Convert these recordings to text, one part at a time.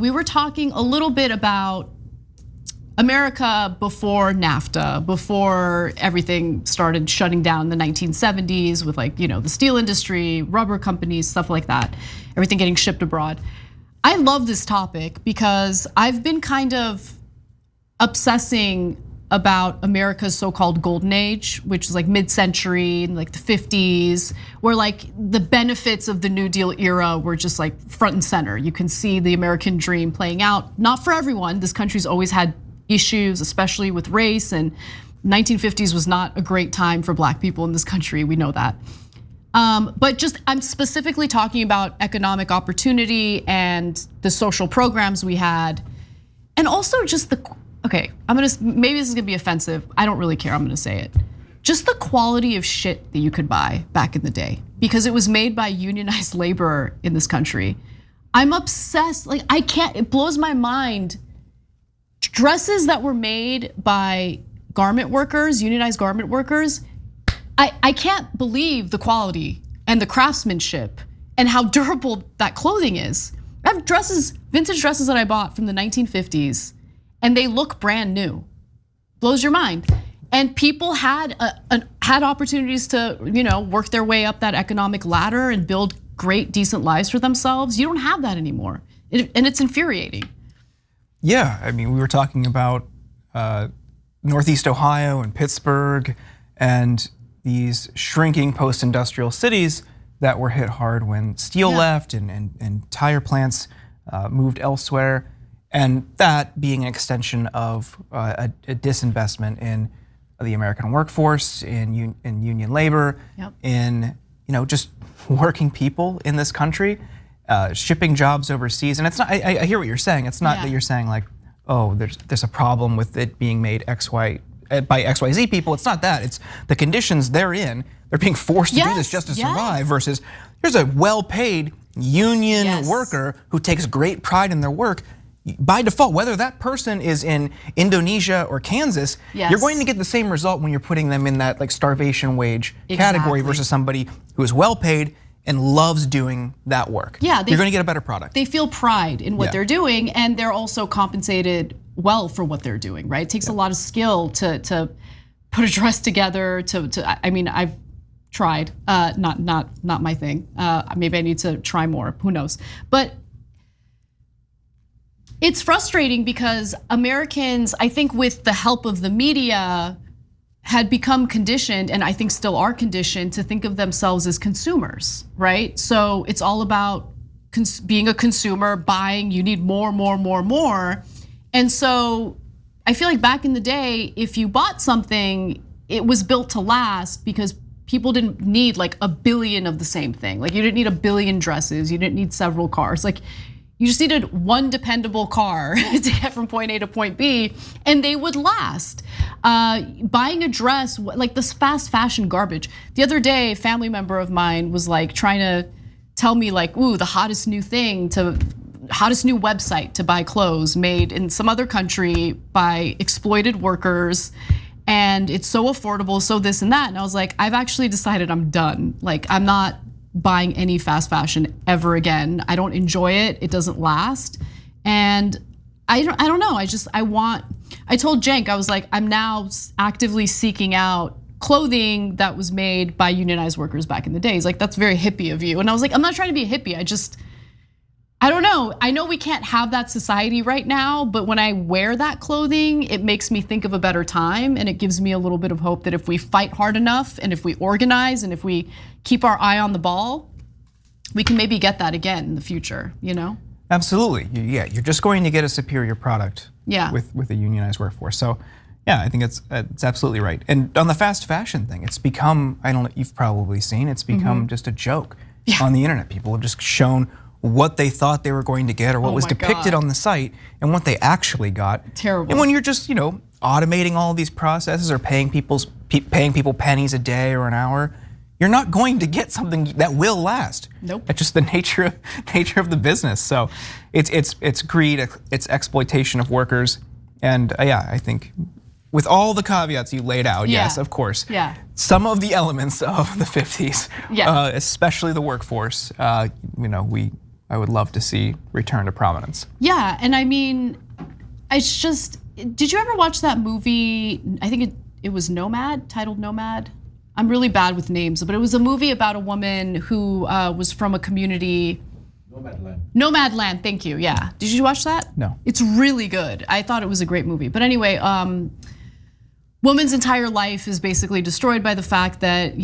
We were talking a little bit about America before NAFTA, before everything started shutting down in the 1970s with the steel industry, rubber companies, stuff like that, everything getting shipped abroad. I love this topic because I've been kind of obsessing about America's so-called golden age, which is like mid-century, like the 50s, where like the benefits of the New Deal era were just like front and center. You can see the American dream playing out, not for everyone. This country's always had issues, especially with race, and 1950s was not a great time for Black people in this country, we know that. But I'm specifically talking about economic opportunity and the social programs we had, and also just okay, maybe this is gonna be offensive, I don't really care, I'm gonna say it. Just the quality of shit that you could buy back in the day, because it was made by unionized labor in this country. I'm obsessed, it blows my mind. Dresses that were made by garment workers, unionized garment workers, I can't believe the quality and the craftsmanship and how durable that clothing is. I have vintage dresses that I bought from the 1950s, and they look brand new. Blows your mind. And people had opportunities to work their way up that economic ladder and build great, decent lives for themselves. You don't have that anymore, and it's infuriating. Yeah, I mean, we were talking about Northeast Ohio and Pittsburgh and these shrinking post-industrial cities that were hit hard when steel left and tire plants moved elsewhere. And that being an extension of a disinvestment in the American workforce, in union labor, in just working people in this country. Shipping jobs overseas, and it's not. I hear what you're saying. It's not that you're saying like, oh, there's a problem with it being made by XYZ people. It's not that. It's the conditions they're in. They're being forced to do this just to survive. Versus here's a well-paid union worker who takes great pride in their work. By default, whether that person is in Indonesia or Kansas, you're going to get the same result when you're putting them in that like starvation wage category versus somebody who is well-paid and loves doing that work. Yeah, you're gonna get a better product. They feel pride in what they're doing, and they're also compensated well for what they're doing, right? It takes a lot of skill to put a dress together, I mean, I've tried, not my thing. Maybe I need to try more, who knows? But it's frustrating because Americans, I think with the help of the media, had become conditioned, and I think still are conditioned, to think of themselves as consumers, right? So it's all about being a consumer, buying, you need more. And so I feel like back in the day, if you bought something, it was built to last because people didn't need like a billion of the same thing. Like you didn't need a billion dresses, you didn't need several cars. Like you just needed one dependable car to get from point A to point B, and they would last. Buying a dress, like this fast fashion garbage. The other day, a family member of mine was like trying to tell me like, ooh, the hottest new website to buy clothes made in some other country by exploited workers. And it's so affordable, so this and that. And I was like, I've actually decided I'm done. Like I'm not buying any fast fashion ever again. I don't enjoy it, it doesn't last. And I don't know, I told Cenk, I was like, I'm now actively seeking out clothing that was made by unionized workers back in the day. He's like, that's very hippie of you. And I was like, I'm not trying to be a hippie, I don't know. I know we can't have that society right now, but when I wear that clothing, it makes me think of a better time, and it gives me a little bit of hope that if we fight hard enough, and if we organize, and if we keep our eye on the ball, we can maybe get that again in the future, Absolutely, yeah, you're just going to get a superior product with a unionized workforce. So yeah, I think it's absolutely right. And on the fast fashion thing, it's become, I don't know, you've probably seen, it's become just a joke on the internet. People have just shown what they thought they were going to get or what was depicted on the site and what they actually got. Terrible. And when you're just, automating all of these processes or paying people pennies a day or an hour, you're not going to get something that will last. Nope. That's just the nature of the business. So it's greed, it's exploitation of workers. And yeah, I think with all the caveats you laid out, yes, of course. Yeah. Some of the elements of the 50s, especially the workforce, I would love to see return to prominence. Yeah, and I mean, it's just, did you ever watch that movie? I think it was Nomad, titled Nomad. I'm really bad with names, but it was a movie about a woman who was from a community. Nomadland, thank you, yeah. Did you watch that? No. It's really good. I thought it was a great movie. But anyway, woman's entire life is basically destroyed by the fact that,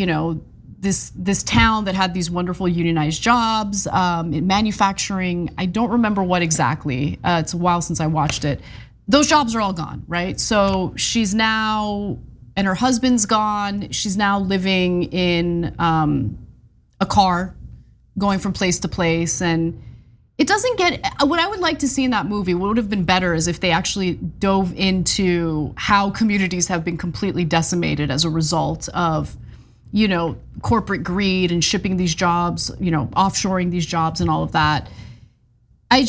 this town that had these wonderful unionized jobs in manufacturing, I don't remember what exactly, it's a while since I watched it. Those jobs are all gone, right? So she's now, and her husband's gone, she's now living in a car, going from place to place, and it doesn't get, what I would like to see in that movie, what would have been better is if they actually dove into how communities have been completely decimated as a result of, corporate greed and shipping these jobs, offshoring these jobs and all of that. And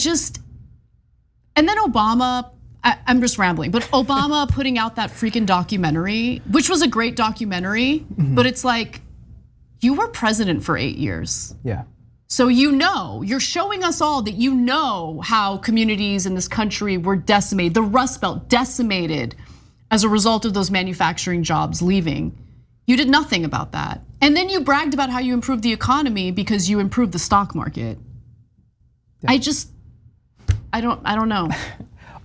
then Obama, I'm just rambling, but Obama putting out that freaking documentary, which was a great documentary, but it's like, you were president for 8 years. Yeah. So you're showing us all that how communities in this country were decimated, the Rust Belt decimated as a result of those manufacturing jobs leaving. You did nothing about that. And then you bragged about how you improved the economy because you improved the stock market. Yeah. I don't know.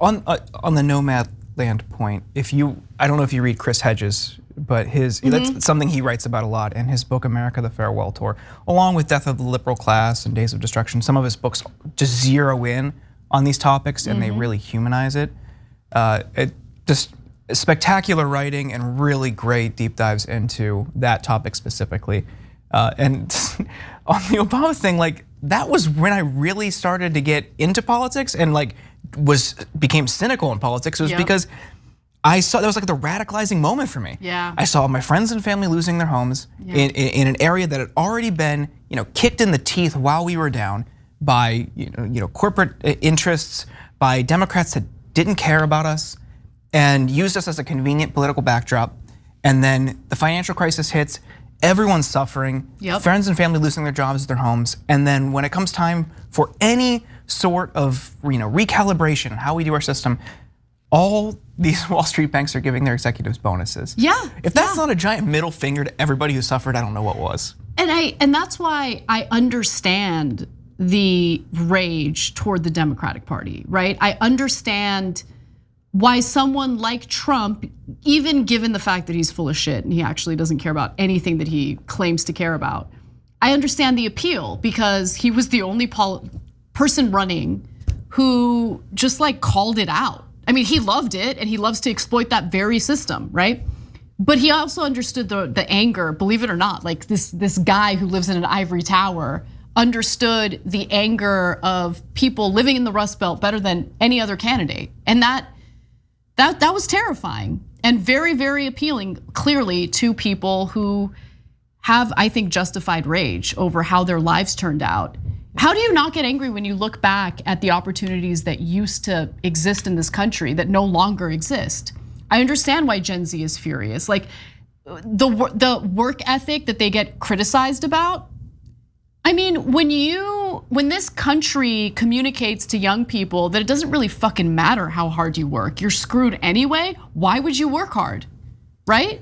On the Nomadland point, I don't know if you read Chris Hedges, but that's something he writes about a lot in his book America: The Farewell Tour, along with Death of the Liberal Class and Days of Destruction. Some of his books just zero in on these topics and they really humanize it. Just spectacular writing and really great deep dives into that topic specifically. And on the Obama thing, that was when I really started to get into politics and became cynical in politics. It was because I saw that was the radicalizing moment for me. Yeah. I saw my friends and family losing their homes in an area that had already been kicked in the teeth while we were down by corporate interests, by Democrats that didn't care about us and used us as a convenient political backdrop. And then the financial crisis hits, everyone's suffering, friends and family losing their jobs, their homes. And then when it comes time for any sort of recalibration, how we do our system, all these Wall Street banks are giving their executives bonuses. Yeah. If that's not a giant middle finger to everybody who suffered, I don't know what was. And that's why I understand the rage toward the Democratic Party, right? I understand why someone like Trump, even given the fact that he's full of shit and he actually doesn't care about anything that he claims to care about, I understand the appeal because he was the only person running who just called it out. I mean, he loved it and he loves to exploit that very system, right? But he also understood the anger, believe it or not, this guy who lives in an ivory tower understood the anger of people living in the Rust Belt better than any other candidate. And that was terrifying and very, very appealing, clearly, to people who have, I think, justified rage over how their lives turned out. How do you not get angry when you look back at the opportunities that used to exist in this country that no longer exist? I understand why Gen Z is furious. The work ethic that they get criticized about. I mean, when this country communicates to young people that it doesn't really fucking matter how hard you work, you're screwed anyway, why would you work hard, right?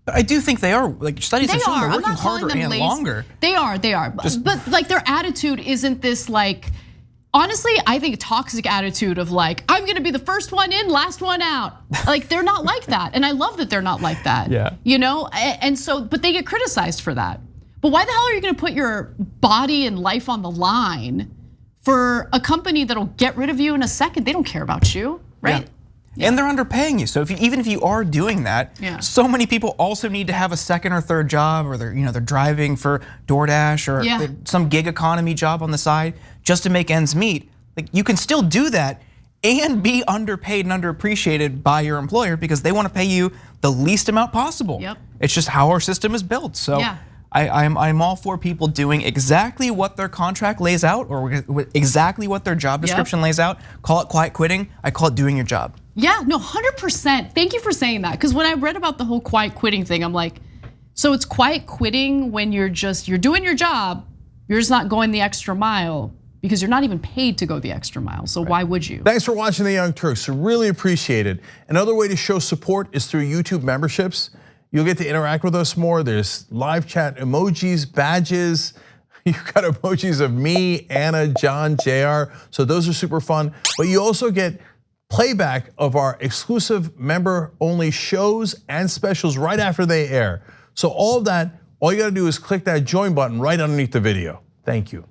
But I do think they are, studies have shown they're working harder and longer. They are. But their attitude isn't this honestly, I think a toxic attitude of I'm gonna be the first one in, last one out. They're not like that. And I love that they're not like that. Yeah. And so, but they get criticized for that. But why the hell are you gonna put your body and life on the line for a company that'll get rid of you in a second? They don't care about you, right? Yeah. And they're underpaying you. So even if you are doing that, so many people also need to have a second or third job, or they're driving for DoorDash or some gig economy job on the side just to make ends meet. You can still do that and be underpaid and underappreciated by your employer because they want to pay you the least amount possible. Yep. It's just how our system is built. So I'm all for people doing exactly what their contract lays out or exactly what their job description lays out. Call it quiet quitting. I call it doing your job. Yeah, no, 100%. Thank you for saying that. Because when I read about the whole quiet quitting thing, I'm like, so it's quiet quitting when you're doing your job, you're just not going the extra mile because you're not even paid to go the extra mile. So why would you? Thanks for watching the Young Turks. Really appreciate it. Another way to show support is through YouTube memberships. You'll get to interact with us more. There's live chat emojis, badges. You've got emojis of me, Anna, John, JR. So those are super fun. But you also get playback of our exclusive member-only shows and specials right after they air. So all of that, all you gotta do is click that join button right underneath the video. Thank you.